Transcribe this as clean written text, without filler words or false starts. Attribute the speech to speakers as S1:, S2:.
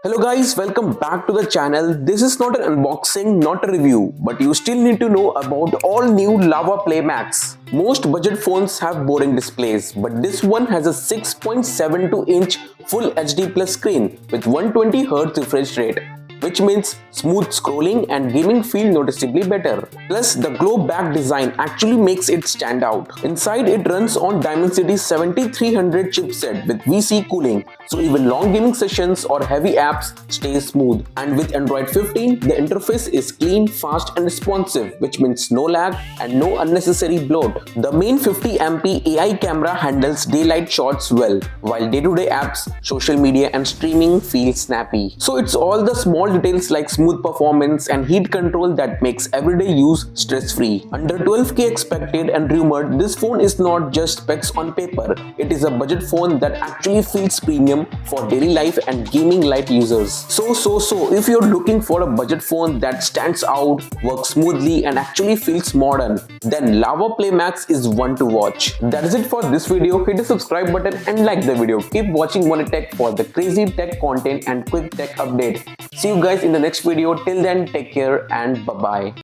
S1: Hello guys, welcome back to the channel. This is not an unboxing, not a review, but you still need to know about all new Lava Play Max. Most budget phones have boring displays, but this one has a 6.72-inch Full HD Plus screen with 120Hz refresh rate, which means smooth scrolling and gaming feel noticeably better. Plus, the glow back design actually makes it stand out. Inside, it runs on Dimensity 7300 chipset with VC cooling, so even long gaming sessions or heavy apps stay smooth. And with Android 15, the interface is clean, fast and responsive, which means no lag and no unnecessary bloat. The main 50MP AI camera handles daylight shots well, while day-to-day apps, social media and streaming feel snappy. So it's all the small details like smooth performance and heat control that makes everyday use stress-free. Under 12K expected and rumored, this phone is not just specs on paper. It is a budget phone that actually feels premium for daily life and gaming light users. So if you're looking for a budget phone that stands out, works smoothly and actually feels modern, then Lava Play Max is one to watch. That is it for this video. Hit the subscribe button and like the video. Keep watching Moneytech for the crazy tech content and quick tech update. See you guys in the next video. Till then, take care and bye bye.